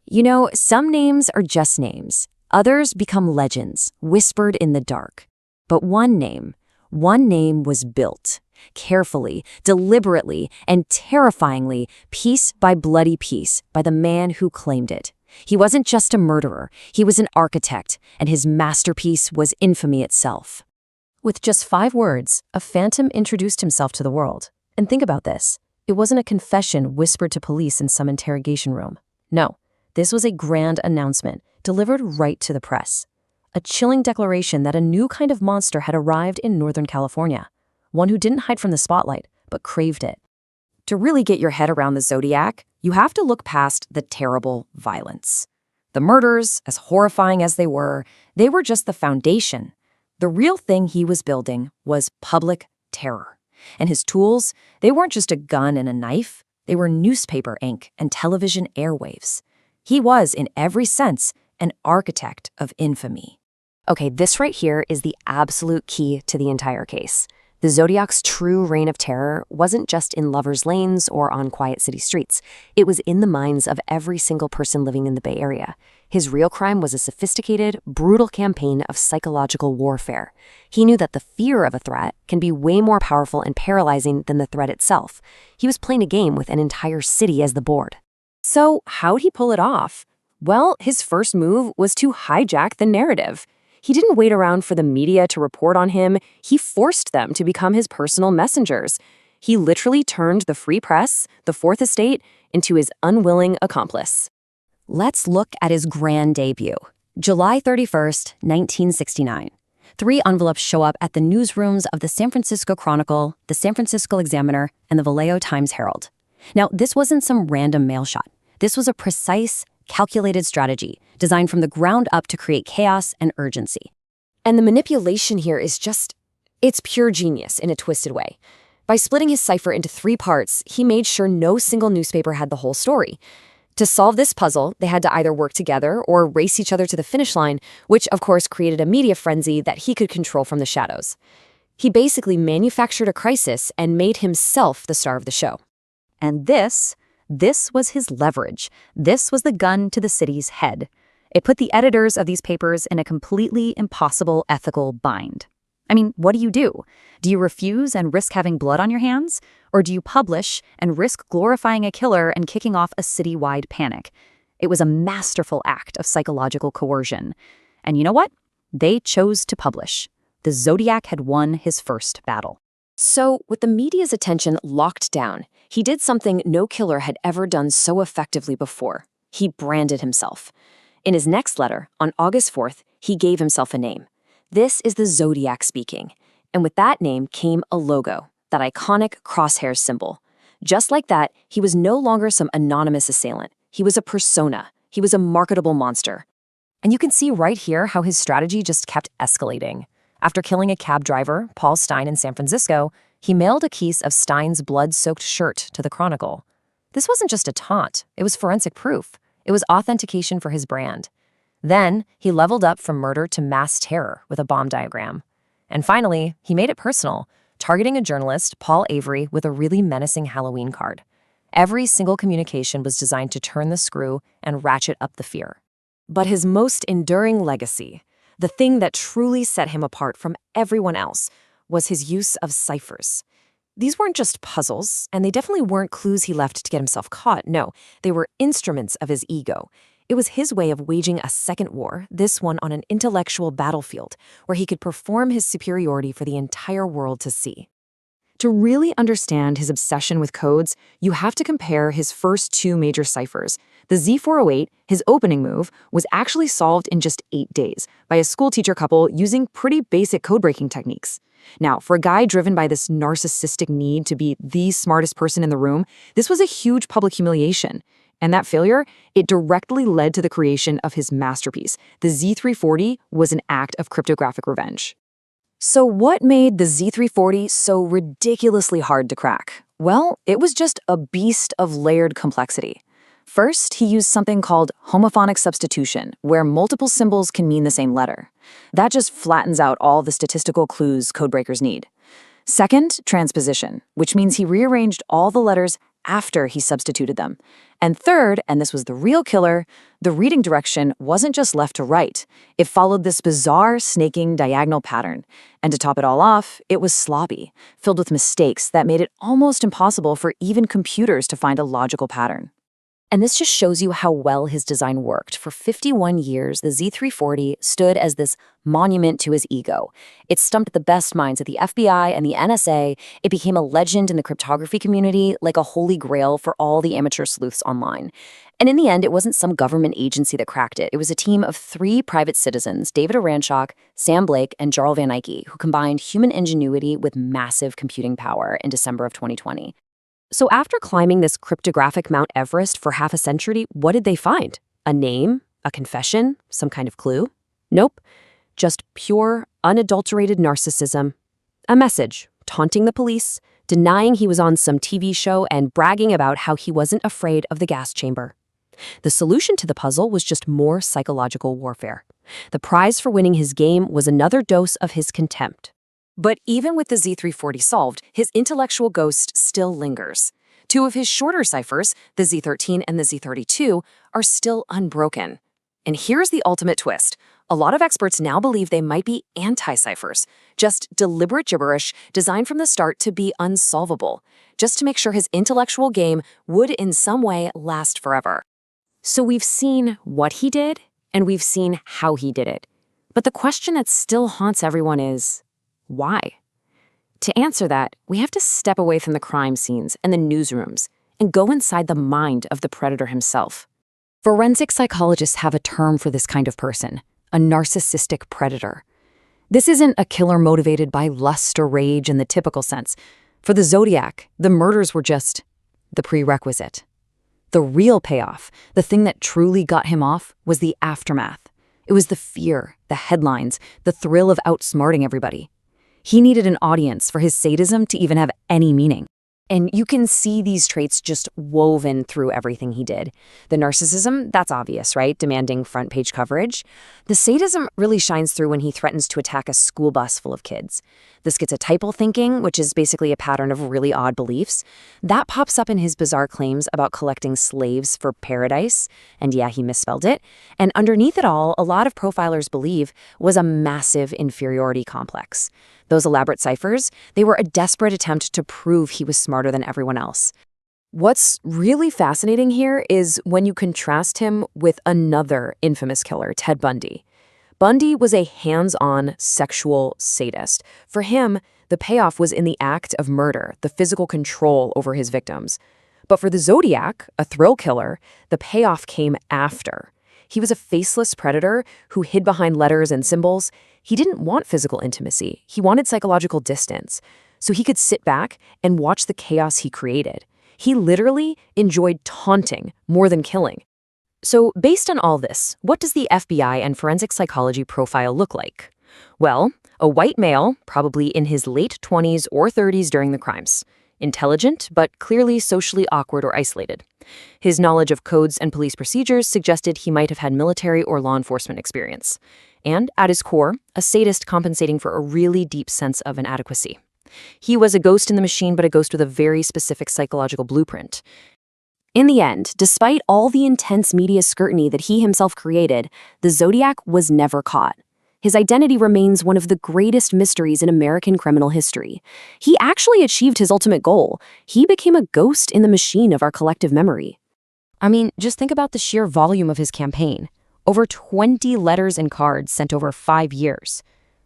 You know, some names are just names. Others become legends, whispered in the dark. But one name was built, carefully, deliberately, and terrifyingly, piece by bloody piece, by the man who claimed it. He wasn't just a murderer, he was an architect, and his masterpiece was infamy itself. With just 5 words, a phantom introduced himself to the world. And think about this. It wasn't a confession whispered to police in some interrogation room. No, this was a grand announcement, delivered right to the press. A chilling declaration that a new kind of monster had arrived in Northern California. One who didn't hide from the spotlight, but craved it. To really get your head around the Zodiac, you have to look past the terrible violence. The murders, as horrifying as they were just the foundation. The real thing he was building was public terror. And his tools, they weren't just a gun and a knife, they were newspaper ink and television airwaves. He was, in every sense, an architect of infamy. Okay, this right here is the absolute key to the entire case. The Zodiac's true reign of terror wasn't just in lovers' lanes or on quiet city streets. It was in the minds of every single person living in the Bay Area. His real crime was a sophisticated, brutal campaign of psychological warfare. He knew that the fear of a threat can be way more powerful and paralyzing than the threat itself. He was playing a game with an entire city as the board. So how'd he pull it off? Well, his first move was to hijack the narrative. He didn't wait around for the media to report on him. He forced them to become his personal messengers. He literally turned the free press, the Fourth Estate, into his unwilling accomplice. Let's look at his grand debut. July 31st, 1969. 3 envelopes show up at the newsrooms of the San Francisco Chronicle, the San Francisco Examiner, and the Vallejo Times-Herald. Now, this wasn't some random mail shot. This was a precise, calculated strategy designed from the ground up to create chaos and urgency. And the manipulation here is it's pure genius in a twisted way. By splitting his cipher into 3 parts, he made sure no single newspaper had the whole story. To solve this puzzle, they had to either work together or race each other to the finish line, which of course created a media frenzy that he could control from the shadows. He basically manufactured a crisis and made himself the star of the show. And this was his leverage. This was the gun to the city's head. It put the editors of these papers in a completely impossible ethical bind. I mean, what do? Do you refuse and risk having blood on your hands? Or do you publish and risk glorifying a killer and kicking off a citywide panic? It was a masterful act of psychological coercion. And you know what? They chose to publish. The Zodiac had won his first battle. So, with the media's attention locked down, he did something no killer had ever done so effectively before. He branded himself. In his next letter, on August 4th, he gave himself a name. This is the Zodiac speaking. And with that name came a logo, that iconic crosshair symbol. Just like that, he was no longer some anonymous assailant. He was a persona. He was a marketable monster. And you can see right here how his strategy just kept escalating. After killing a cab driver, Paul Stein, in San Francisco, he mailed a piece of Stein's blood-soaked shirt to the Chronicle. This wasn't just a taunt, it was forensic proof. It was authentication for his brand. Then, he leveled up from murder to mass terror with a bomb diagram. And finally, he made it personal, targeting a journalist, Paul Avery, with a really menacing Halloween card. Every single communication was designed to turn the screw and ratchet up the fear. But his most enduring legacy, the thing that truly set him apart from everyone else, was his use of ciphers. These weren't just puzzles, and they definitely weren't clues he left to get himself caught. No, they were instruments of his ego. It was his way of waging a second war, this one on an intellectual battlefield, where he could perform his superiority for the entire world to see. To really understand his obsession with codes, you have to compare his first 2 major ciphers. The Z408, his opening move, was actually solved in just 8 days by a schoolteacher couple using pretty basic code-breaking techniques. Now, for a guy driven by this narcissistic need to be the smartest person in the room, this was a huge public humiliation. And that failure, it directly led to the creation of his masterpiece. The Z340 was an act of cryptographic revenge. So what made the Z340 so ridiculously hard to crack? Well, it was just a beast of layered complexity. First, he used something called homophonic substitution, where multiple symbols can mean the same letter. That just flattens out all the statistical clues codebreakers need. Second, transposition, which means he rearranged all the letters after he substituted them. And third, and this was the real killer, the reading direction wasn't just left to right. It followed this bizarre snaking diagonal pattern. And to top it all off, it was sloppy, filled with mistakes that made it almost impossible for even computers to find a logical pattern. And this just shows you how well his design worked. For 51 years, the Z340 stood as this monument to his ego. It stumped the best minds at the FBI and the NSA. It became a legend in the cryptography community, like a holy grail for all the amateur sleuths online. And in the end, it wasn't some government agency that cracked it. It was a team of 3 private citizens, David Oranchak, Sam Blake, and Jarl Van Eyck, who combined human ingenuity with massive computing power in December of 2020. So after climbing this cryptographic Mount Everest for half a century, what did they find? A name? A confession? Some kind of clue? Nope. Just pure, unadulterated narcissism. A message, taunting the police, denying he was on some TV show, and bragging about how he wasn't afraid of the gas chamber. The solution to the puzzle was just more psychological warfare. The prize for winning his game was another dose of his contempt. But even with the Z340 solved, his intellectual ghost still lingers. 2 of his shorter ciphers, the Z13 and the Z32, are still unbroken. And here's the ultimate twist. A lot of experts now believe they might be anti-ciphers, just deliberate gibberish designed from the start to be unsolvable, just to make sure his intellectual game would in some way last forever. So we've seen what he did, and we've seen how he did it. But the question that still haunts everyone is, why? To answer that, we have to step away from the crime scenes and the newsrooms and go inside the mind of the predator himself. Forensic psychologists have a term for this kind of person, a narcissistic predator. This isn't a killer motivated by lust or rage in the typical sense. For the Zodiac, the murders were just the prerequisite. The real payoff, the thing that truly got him off, was the aftermath. It was the fear, the headlines, the thrill of outsmarting everybody. He needed an audience for his sadism to even have any meaning. And you can see these traits just woven through everything he did. The narcissism, that's obvious, right? Demanding front-page coverage. The sadism really shines through when he threatens to attack a school bus full of kids. The schizotypal thinking, which is basically a pattern of really odd beliefs, that pops up in his bizarre claims about collecting slaves for paradise. And yeah, he misspelled it. And underneath it all, a lot of profilers believe was a massive inferiority complex. Those elaborate ciphers, they were a desperate attempt to prove he was smarter than everyone else. What's really fascinating here is when you contrast him with another infamous killer, Ted Bundy. Bundy was a hands-on sexual sadist. For him, the payoff was in the act of murder, the physical control over his victims. But for the Zodiac, a thrill killer, the payoff came after. He was a faceless predator who hid behind letters and symbols. He didn't want physical intimacy. He wanted psychological distance, so he could sit back and watch the chaos he created. He literally enjoyed taunting more than killing. So based on all this, what does the FBI and forensic psychology profile look like? Well, a white male, probably in his late 20s or 30s during the crimes. Intelligent, but clearly socially awkward or isolated. His knowledge of codes and police procedures suggested he might have had military or law enforcement experience. And, at his core, a sadist compensating for a really deep sense of inadequacy. He was a ghost in the machine, but a ghost with a very specific psychological blueprint. In the end, despite all the intense media scrutiny that he himself created, the Zodiac was never caught. His identity remains one of the greatest mysteries in American criminal history. He actually achieved his ultimate goal. He became a ghost in the machine of our collective memory. I mean, just think about the sheer volume of his campaign. Over 20 letters and cards sent over 5 years.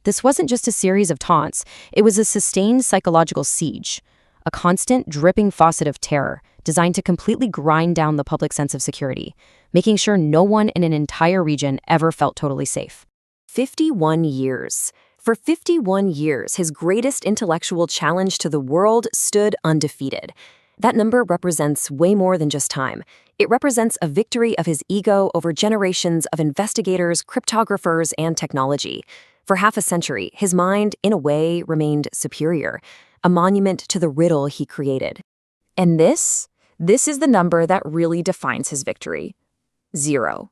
This wasn't just a series of taunts. It was a sustained psychological siege. A constant, dripping faucet of terror designed to completely grind down the public sense of security, making sure no one in an entire region ever felt totally safe. 51 years. For 51 years, his greatest intellectual challenge to the world stood undefeated. That number represents way more than just time. It represents a victory of his ego over generations of investigators, cryptographers, and technology. For half a century, his mind, in a way, remained superior, a monument to the riddle he created. And this is the number that really defines his victory. 0.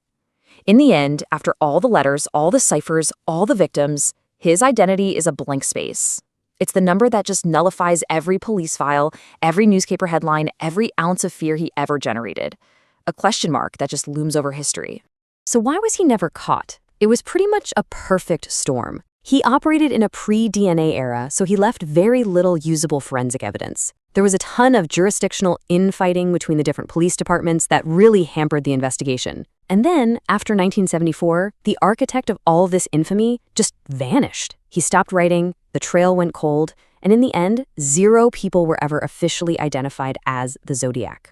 In the end, after all the letters, all the ciphers, all the victims, his identity is a blank space. It's the number that just nullifies every police file, every newspaper headline, every ounce of fear he ever generated. A question mark that just looms over history. So why was he never caught? It was pretty much a perfect storm. He operated in a pre-DNA era, so he left very little usable forensic evidence. There was a ton of jurisdictional infighting between the different police departments that really hampered the investigation. And then, after 1974, the architect of all this infamy just vanished. He stopped writing, the trail went cold, and in the end, 0 people were ever officially identified as the Zodiac.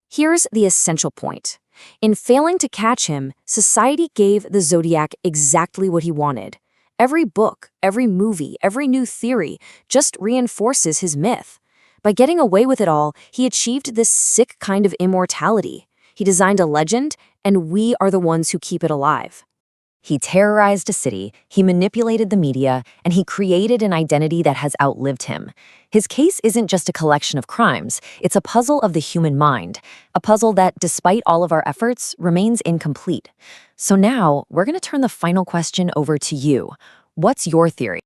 Here's the essential point. In failing to catch him, society gave the Zodiac exactly what he wanted. Every book, every movie, every new theory just reinforces his myth. By getting away with it all, he achieved this sick kind of immortality. He designed a legend, and we are the ones who keep it alive. He terrorized a city, he manipulated the media, and he created an identity that has outlived him. His case isn't just a collection of crimes, it's a puzzle of the human mind, a puzzle that, despite all of our efforts, remains incomplete. So now, we're going to turn the final question over to you. What's your theory?